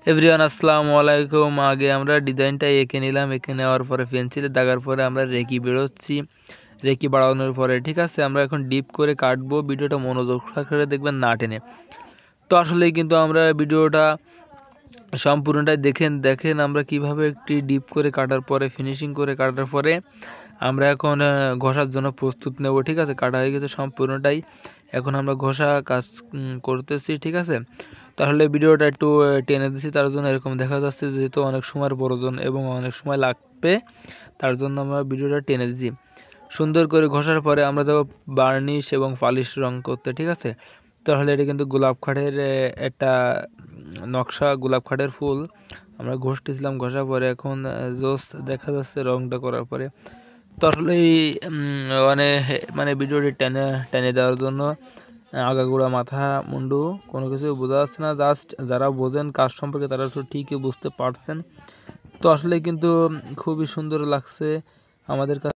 Everyone আসসালামু আলাইকুম। আগে আমরা ডিজাইনটা এঁকে নিলাম, এঁকে নেওয়ার পরে পেন্সিলে দাগার পরে আমরা রেকি বেরোচ্ছি, রেকি বাড়ানোর পরে ঠিক আছে আমরা এখন ডিপ করে কাটবো। ভিডিওটা মনোযোগ সহকারে দেখবেন, না টেনে। তো আসলেই কিন্তু আমরা ভিডিওটা সম্পূর্ণটাই দেখেন আমরা কিভাবে একটি ডিপ করে কাটার পরে ফিনিশিং করে কাটার পরে আমরা এখন ঘষার জন্য প্রস্তুত নেব। ঠিক আছে, কাটা হয়ে গেছে সম্পূর্ণটাই, এখন আমরা ঘষা কাজ করতেছি। ঠিক আছে, তাহলে ভিডিওটা একটু টেনে দিচ্ছি, তার জন্য এরকম দেখা যাচ্ছে, যেহেতু অনেক সময়ের প্রয়োজন এবং অনেক সময় লাগবে, তার জন্য আমরা ভিডিওটা টেনে দিচ্ছি। সুন্দর করে ঘষার পরে আমরা দেবো বার্নিশ এবং পালিশ রং করতে। ঠিক আছে, তাহলে এটা কিন্তু গোলাপ খাটের একটা নকশা, গোলাপ খাটের ফুল আমরা ঘষতেছিলাম, ঘষার পরে এখন জোস দেখা যাচ্ছে রংটা করার পরে। তো আসলে মানে ভিডিওটি টেনে টেনে দেওয়ার জন্য আগাগোড়া মাথা মুন্ডু কোনো কিছু বোঝা যাচ্ছে না, জাস্ট যারা বোঝেন কাজ সম্পর্কে তারা তো ঠিকই বুঝতে পারছেন। তো আসলে কিন্তু খুবই সুন্দর লাগছে আমাদের কাছে।